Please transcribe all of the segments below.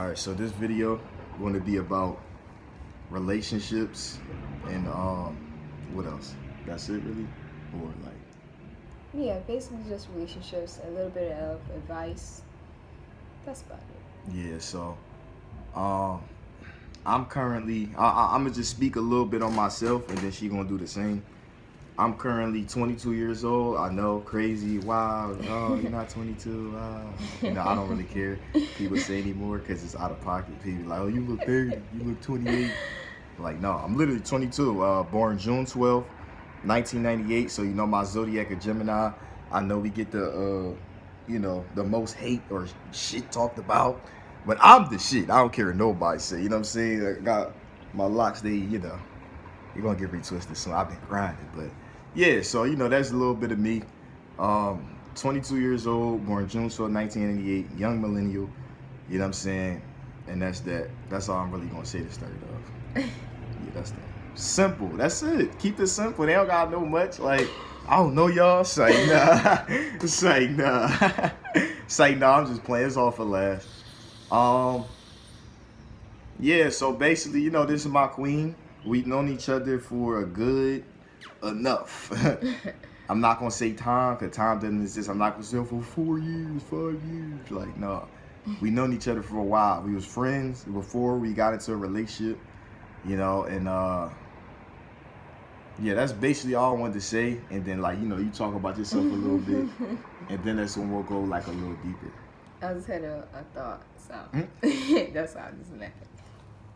Alright, so this video going to be about relationships and what else? That's it really? Or like Yeah, basically just relationships, a little bit of advice. That's about it. yeah, so I'm currently I'm gonna just speak a little bit on myself and then she gonna do the same. I'm currently 22 years old. I know, crazy. Wow, oh, you're not 22. Wow. I don't really care. People say anymore because it's out of pocket. People like, oh, you look 30. You look 28. Like, no, I'm literally 22. Born June 12th, 1998. So my Zodiac of Gemini. I know we get the the most hate or shit talked about, but I'm the shit. I don't care what nobody say. You know what I'm saying? I got my locks. You're gonna get retwisted soon. I've been grinding, but yeah. So that's a little bit of me. 22 years old, born June 12th, 1988, young millennial. You know what I'm saying? And that's that. That's all I'm really gonna say to start it off. Yeah, that's that. Simple. That's it. Keep it simple. They don't gotta know much. Like, I don't know y'all. Say nah. Say nah. Say nah. I'm just playing. It's all for laughs. Yeah. So basically, this is my queen. We've known each other for a good enough. I'm not gonna say time, because time doesn't exist. I'm not gonna say for 4 years, 5 years. Like, no. We known each other for a while. We was friends before we got into a relationship, and yeah, that's basically all I wanted to say. And then you talk about yourself a little bit, and then that's when we'll go like a little deeper. I just had a thought, so that's why I was laughing.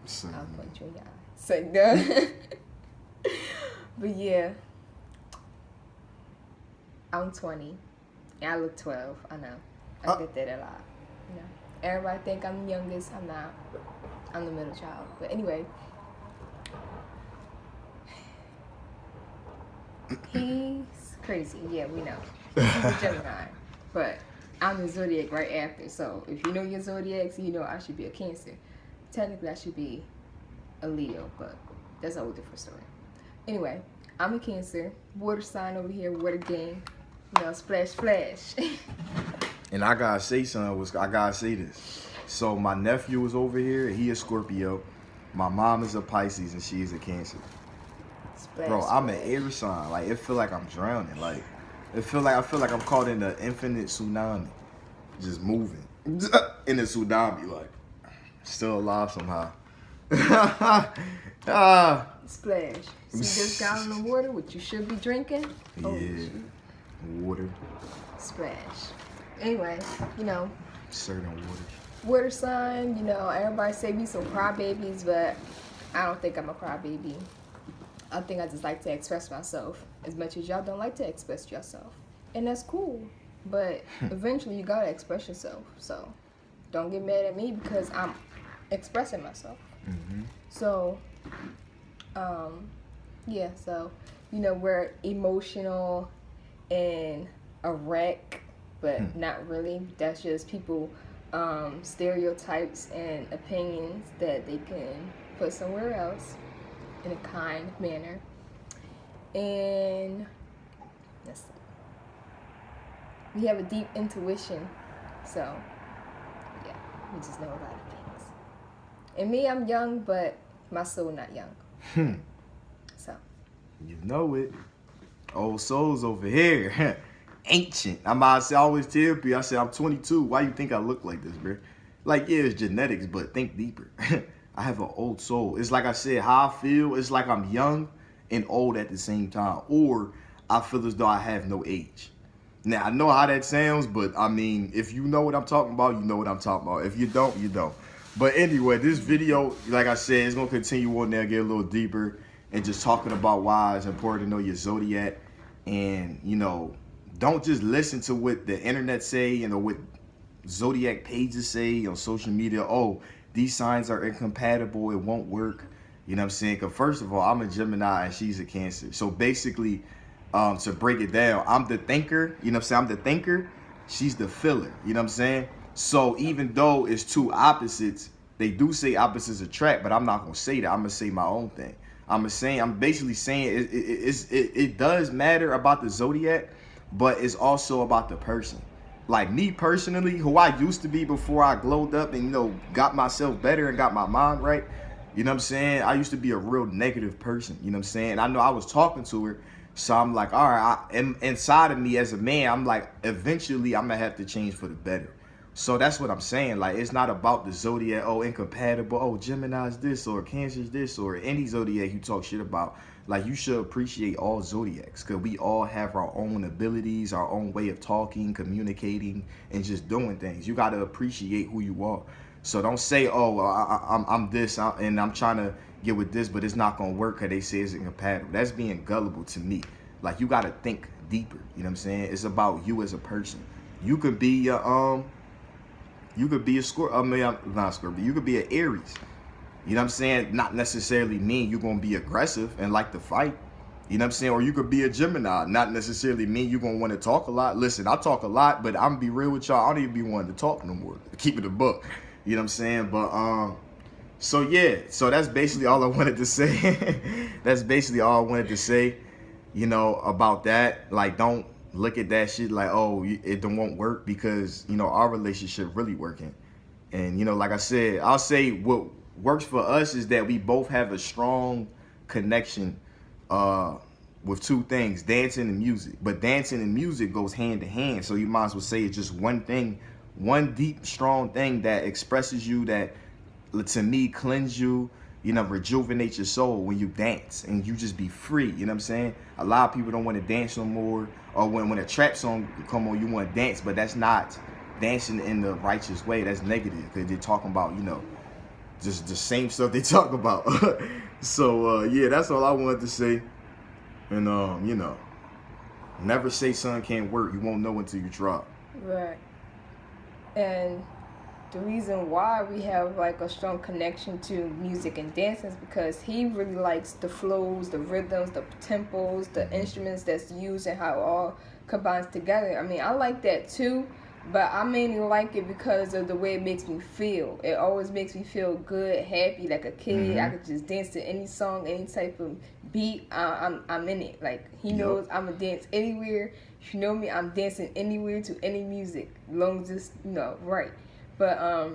So, I'll punch you in your eye. So no. But yeah, I'm 20 and I look 12. I know. I get that a lot. Everybody think I'm the youngest. I'm not. I'm the middle child. But anyway, he's crazy. Yeah, we know. He's a Gemini, but I'm the Zodiac right after. So if you know your Zodiacs, you know I should be a Cancer. Technically, I should be a Leo, but that's a whole different story. Anyway, I'm a Cancer, water sign over here, water gang, splash, splash. And I gotta say something. I gotta say this. So my nephew is over here. He is Scorpio. My mom is a Pisces, and she is a Cancer. Splash, Bro, I'm an splash. air sign. Like, it feel like I'm drowning. Like, I feel like I'm caught in an infinite tsunami, just moving in the tsunami. Like, still alive somehow. Splash. So you just got on the water, what you should be drinking? Oh, Yeah, shoot. water, Splash. Anyway, certain waters. water sign, everybody say we some crybabies, but I don't think I'm a crybaby. I think I just like to express myself as much as y'all don't like to express yourself. And that's cool. But eventually you gotta express yourself. So don't get mad at me because I'm expressing myself. Mm-hmm. So, yeah, so, we're emotional and a wreck, but not really. That's just people stereotypes and opinions that they can put somewhere else in a kind manner. And we have a deep intuition, so yeah, we just know a lot of things. And me, I'm young, but my soul not young. So You know it. Old souls over here. Ancient. I always tell people, I say, I'm 22. Why you think I look like this, bro? Like, yeah, it's genetics, but think deeper. I have an old soul. It's like I said, how I feel, it's like I'm young and old at the same time. Or I feel as though I have no age. Now, I know how that sounds, but I mean, if you know what I'm talking about, you know what I'm talking about. If you don't, you don't. But anyway, this video, like I said, is going to continue on there, get a little deeper, and just talking about why it's important to know your Zodiac. And, don't just listen to what the internet say, what Zodiac pages say on social media. Oh, these signs are incompatible, it won't work. You know what I'm saying? Because first of all, I'm a Gemini and she's a Cancer. So basically, to break it down, I'm the thinker. You know what I'm saying? I'm the thinker. She's the feeler. You know what I'm saying? So even though it's two opposites, they do say opposites attract, but I'm not going to say that. I'm going to say my own thing. I'm basically saying it does matter about the Zodiac, but it's also about the person. like me personally, who I used to be before I glowed up and, you know, got myself better and got my mind right. You know what I'm saying? I used to be a real negative person. You know what I'm saying? I know I was talking to her. So I'm like, all right, inside of me as a man, I'm like, eventually I'm going to have to change for the better. So that's what I'm saying. Like, it's not about the zodiac, oh, incompatible, oh, Gemini's this, or Cancer's this, or any zodiac you talk shit about. Like, you should appreciate all zodiacs, because we all have our own abilities, our own way of talking, communicating, and just doing things. You got to appreciate who you are. So don't say, oh, I'm this, and I'm trying to get with this, but it's not going to work because they say it's incompatible. That's being gullible to me. Like, you got to think deeper. You know what I'm saying? It's about you as a person. You could be a Scorpio. I mean, I'm not Scorpio. You could be an Aries. You know what I'm saying? Not necessarily mean you're going to be aggressive and like to fight. You know what I'm saying? Or you could be a Gemini. Not necessarily mean you're going to want to talk a lot. Listen, I talk a lot, but I'm going to be real with y'all. I don't even be wanting to talk no more. Keep it a buck. You know what I'm saying? But, so yeah. So that's basically all I wanted to say. That's basically all I wanted to say, you know, about that. Like, don't look at that shit like, oh, it won't work, because, you know, our relationship really working. And, you know, like I said, I'll say what works for us is that we both have a strong connection with two things, dancing and music. But dancing and music goes hand to hand. So you might as well say it's just one thing, one deep, strong thing that expresses you, that to me cleanse you, you know, rejuvenate your soul when you dance and you just be free. You know what I'm saying? A lot of people don't want to dance no more, or when a trap song come on, you want to dance, but that's not dancing in the righteous way. That's negative, because they're talking about, you know, just the same stuff they talk about. So yeah, that's all I wanted to say. And you know, never say something can't work. You won't know until you try. Right. And the reason why we have like a strong connection to music and dance is because he really likes the flows, the rhythms, the tempos, the instruments that's used, and how it all combines together. I mean, I like that too, but I mainly like it because of the way it makes me feel. It always makes me feel good, happy, like a kid. I could just dance to any song, any type of beat. I'm in it. Like, he knows I'm gonna dance anywhere. If you know me, I'm dancing anywhere to any music, as long as it's, you know, right. But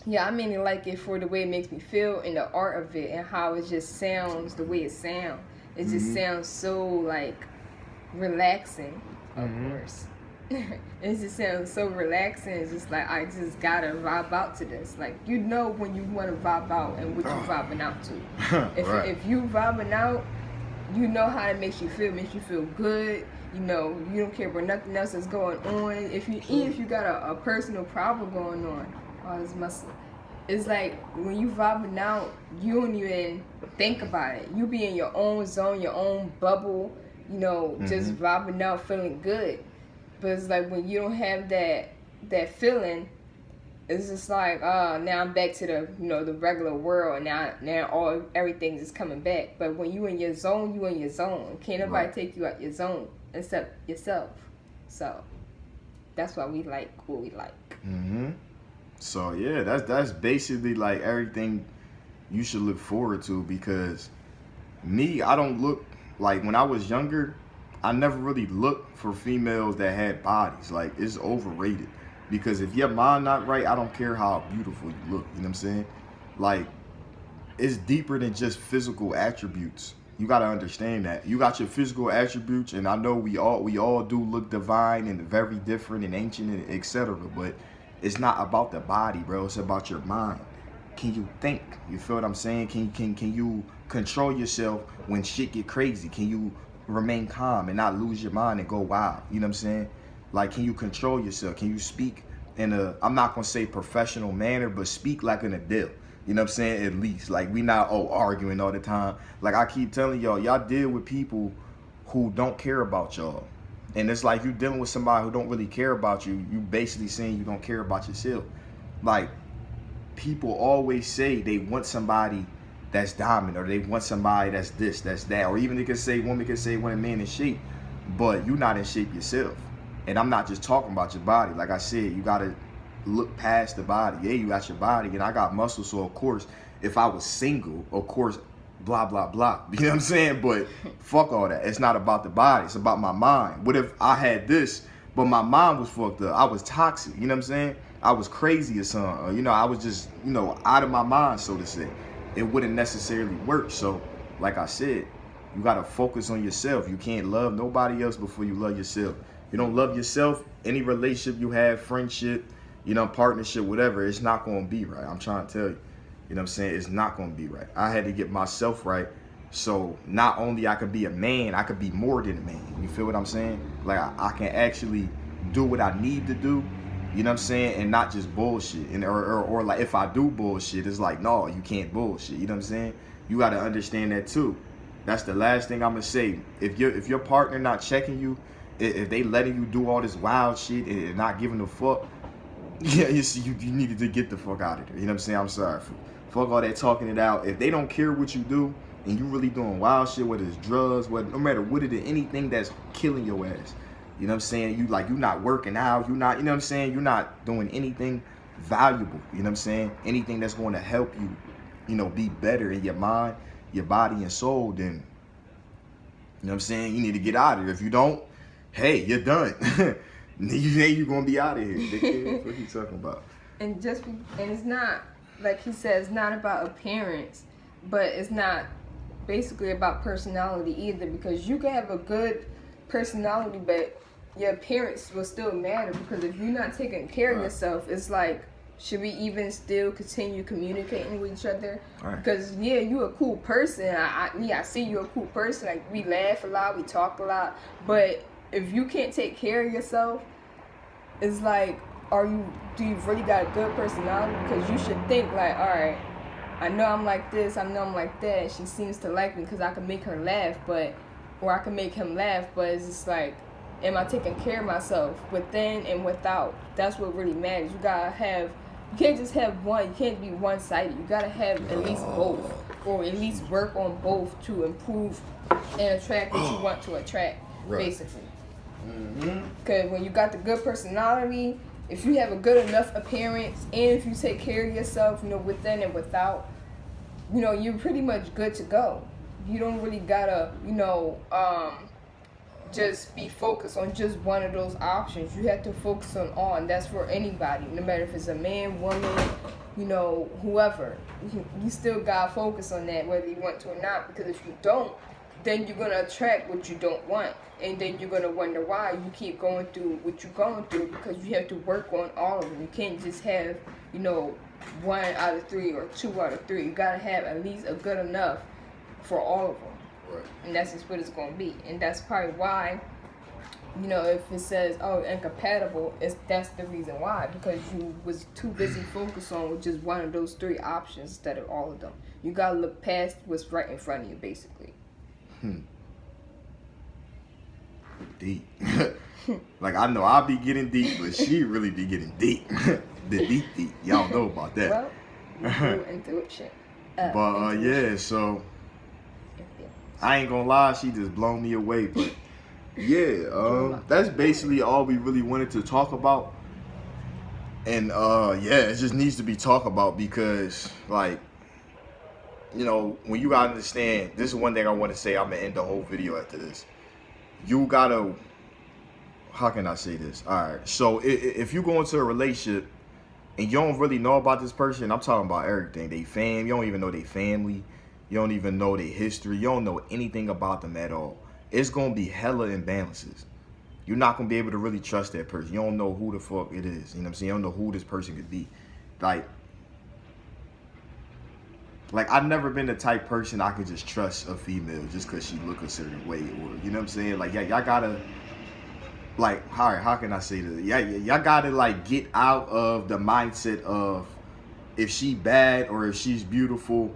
yeah, I mainly like it for the way it makes me feel and the art of it and how it just sounds, the way it sounds. It just sounds so like relaxing, of course. It just sounds so relaxing. It's just like, I just gotta vibe out to this. Like, you know when you want to vibe out and what you vibing out to. If you vibing out, you know how it makes you feel. It makes you feel good. You know, you don't care about nothing else that's going on. Even if you got a personal problem going on, oh, this muscle. It's like when you vibing out, you don't even think about it. You be in your own zone, your own bubble, you know, just vibing out, feeling good. But it's like when you don't have that feeling, it's just like, now I'm back to the, you know, the regular world. Now everything is coming back. But when you in your zone, you in your zone. Can't nobody take you out your zone except yourself. So that's why we like what we like. So yeah, that's basically like everything you should look forward to, because me, I don't look like, when I was younger, I never really looked for females that had bodies. Like, it's overrated, because if your mind not right, I don't care how beautiful you look. You know what I'm saying? Like, it's deeper than just physical attributes. You got to understand that. You got your physical attributes, and I know we all do look divine and very different and ancient and etc. But it's not about the body, bro. It's about your mind. Can you think? You feel what I'm saying? Can you control yourself when shit get crazy? Can you remain calm and not lose your mind and go wild? You know what I'm saying? Like, can you control yourself? Can you speak in a, I'm not gonna say professional manner, but speak like an adult? You know what I'm saying? At least, like, we not arguing all the time. Like, I keep telling y'all deal with people who don't care about y'all. And it's like, you dealing with somebody who don't really care about you. You basically saying you don't care about yourself. Like, people always say they want somebody that's dominant, or they want somebody that's this, that's that. Or even women can say when a man in shape, but you're not in shape yourself. And I'm not just talking about your body. Like I said, you gotta look past the body. Yeah, you got your body, and I got muscle, so of course, if I was single, of course, blah, blah, blah. You know what I'm saying? But fuck all that. It's not about the body. It's about my mind. What if I had this, But my mind was fucked up. I was toxic. You know what I'm saying? I was crazy or something. You know, I was just, you know, out of my mind, so to say. It wouldn't necessarily work. So, like I said, you gotta focus on yourself. You can't love nobody else before you love yourself. You don't love yourself, any relationship you have, friendship, you know, partnership, whatever, it's not gonna be right. I'm trying to tell you. You know what I'm saying? It's not gonna be right. I had to get myself right. So not only I could be a man, I could be more than a man. You feel what I'm saying? Like I can actually do what I need to do. You know what I'm saying? And not just bullshit. And or like if I do bullshit, it's like, no, you can't bullshit. You know what I'm saying? You gotta understand that too. That's the last thing I'm gonna say. If your partner not checking you, if they letting you do all this wild shit and not giving a fuck, yeah, you see, you needed to get the fuck out of there. You know what I'm saying? I'm sorry. Fuck all that talking it out. If they don't care what you do and you really doing wild shit, whether it's drugs, no matter what it is, anything that's killing your ass. You know what I'm saying? You not working out, you know what I'm saying? You're not doing anything valuable. You know what I'm saying? Anything that's going to help you, you know, be better in your mind, your body and soul, then, you know what I'm saying? You need to get out of here. If you don't, hey, you're done. You're going to be out of here. Dickhead. What are you talking about? And it's not, like he says, not about appearance, but it's not basically about personality either, because you can have a good personality, but your appearance will still matter, because if you're not taking care of yourself, it's like, should we even still continue communicating with each other? Because yeah, you a cool person. I see you a cool person. Like, we laugh a lot, we talk a lot, but if you can't take care of yourself, it's like, do you really got a good personality? Because you should think like, all right, I know I'm like this, I know I'm like that. She seems to like me because I can make her laugh, or I can make him laugh. But it's just like, am I taking care of myself within and without? That's what really matters. You can't just have one. You can't be one-sided. You gotta have at least both, or at least work on both to improve and attract what you want to attract, basically. Because when you got the good personality, if you have a good enough appearance, and if you take care of yourself, you know, within and without, you know, you're pretty much good to go. You don't really gotta, you know, just be focused on just one of those options. You have to focus on all, and that's for anybody, no matter if it's a man, woman, you know, whoever. You still gotta focus on that, whether you want to or not, because if you don't, then you're gonna attract what you don't want, and then you're gonna wonder why you keep going through what you're going through, because you have to work on all of them. You can't just have, you know, 1 out of 3 or 2 out of 3. You gotta have at least a good enough for all of them. Right. And that's just what it's gonna be, and that's probably why, you know, if it says, oh, incompatible, that's the reason why, because you was too busy focused on just one of those 3 options instead of all of them. You gotta look past what's right in front of you, basically. Deep. Like, I know I'll be getting deep, but she really be getting deep. The deep. Y'all know about that. Well, intuition. Yeah, so I ain't gonna lie, she just blown me away. But yeah, that's basically all we really wanted to talk about. And yeah, it just needs to be talked about, because, like, you know, when you gotta understand, this is one thing I want to say. I'm gonna end the whole video after this. You gotta, how can I say this? All right, so if you go into a relationship and you don't really know about this person, I'm talking about everything. They fam, you don't even know their family, you don't even know their history, you don't know anything about them at all. It's gonna be hella imbalances. You're not gonna be able to really trust that person. You don't know who the fuck it is. You know what I'm saying? You don't know who this person could be. Like, I've never been the type person I could just trust a female just because she look a certain way, or, you know what I'm saying? Like, yeah, y'all gotta, like, how can I say this? Yeah, y'all gotta, like, get out of the mindset of if she bad or if she's beautiful,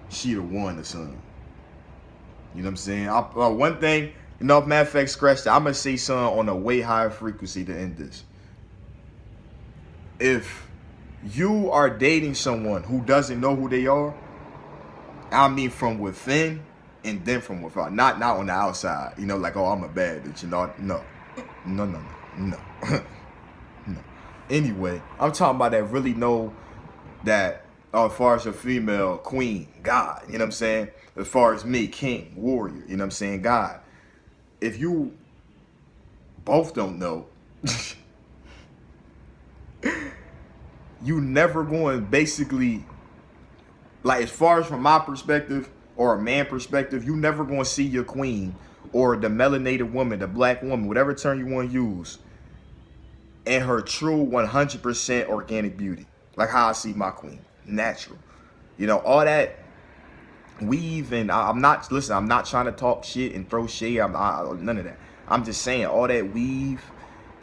she the one or something. You know what I'm saying? One thing, you know, matter of fact, scratch that. I'm gonna say something on a way higher frequency to end this. If you are dating someone who doesn't know who they are, I mean from within and then from without, not on the outside. You know, like, oh, I'm a bad bitch. You know, no. No. Anyway, I'm talking about that really know that, as far as a female, queen, God. You know what I'm saying? As far as me, king, warrior. You know what I'm saying? God. If you both don't know, You never going basically, like as far as from my perspective or a man perspective, you never going to see your queen or the melanated woman, the black woman, whatever term you want to use, in her true 100% organic beauty. Like how I see my queen, natural. You know, all that weave and I'm not trying to talk shit and throw shade. None of that. I'm just saying all that weave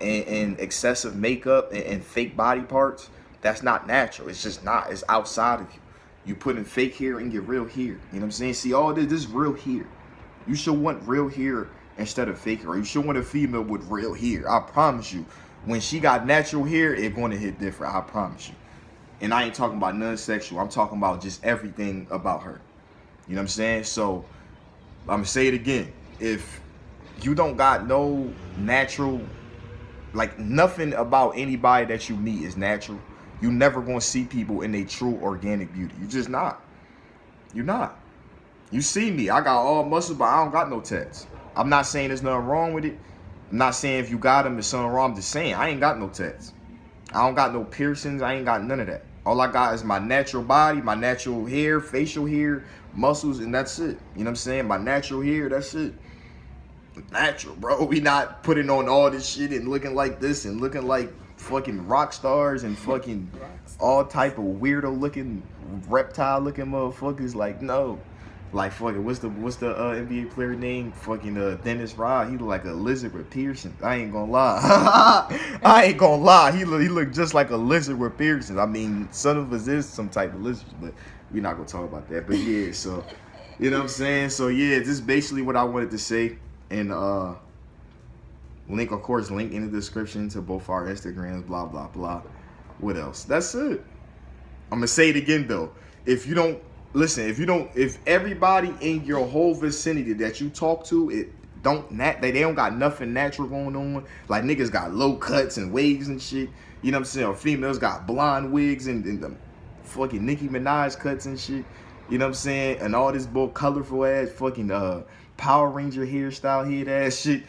and excessive makeup and fake body parts, that's not natural. It's just not. It's outside of you. You put in fake hair and get real hair. You know what I'm saying? See, all this is real hair. You should want real hair instead of fake hair. You should want a female with real hair. I promise you. When she got natural hair, it's going to hit different. I promise you. And I ain't talking about non-sexual. I'm talking about just everything about her. You know what I'm saying? So, I'm going to say it again. If you don't got no natural, like nothing about anybody that you meet is natural, you never going to see people in their true organic beauty. You just not. You're not. You see me. I got all muscle, but I don't got no tats. I'm not saying there's nothing wrong with it. I'm not saying if you got them, there's something wrong. I'm just saying I ain't got no tats. I don't got no piercings. I ain't got none of that. All I got is my natural body, my natural hair, facial hair, muscles, and that's it. You know what I'm saying? My natural hair, that's it. Natural, bro. We not putting on all this shit and looking like this and looking like fucking rock stars and fucking all type of weirdo looking, reptile looking motherfuckers. Like, no. Like fucking what's the NBA player name? Fucking Dennis Rod. He look like a lizard with piercings. I ain't gonna lie. I ain't gonna lie. He look just like a lizard with piercings. I mean, some of us is some type of lizards, but we're not gonna talk about that. But yeah, so you know what I'm saying? So yeah, this is basically what I wanted to say. And link in the description to both our Instagrams, blah blah blah. What else? That's it. I'm gonna say it again though. If everybody in your whole vicinity that you talk to, they don't got nothing natural going on. Like niggas got low cuts and wigs and shit. You know what I'm saying? Or females got blonde wigs and the fucking Nicki Minaj cuts and shit. You know what I'm saying? And all this bull colorful ass fucking Power Ranger hairstyle head ass shit.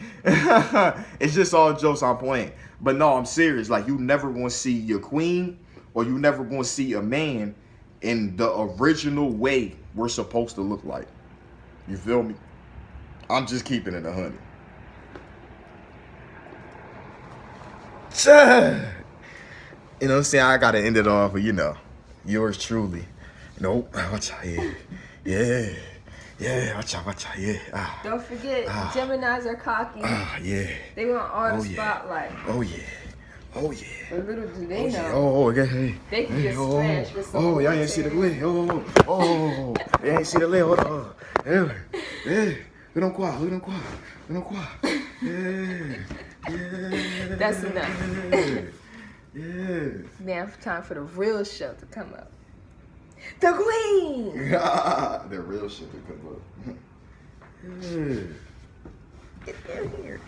It's just all jokes I'm playing. But no, I'm serious. Like you never gonna see your queen or you never gonna see a man in the original way we're supposed to look like. You feel me? I'm just keeping it 100. You know what I'm saying? I gotta end it off with, yours truly. Nope. Yeah, watch out, yeah. Don't forget, Geminis are cocky. Yeah. They want all the spotlight. Oh, yeah. But little do they know. Yeah. Okay. They can get smashed with some. Y'all ain't see the leg. They ain't see the leg. Hold on. Yeah. We don't quiet. Yeah. That's enough. Yeah. Now it's time for the real show to come up. The Queen! The real shit to come up. Get in here.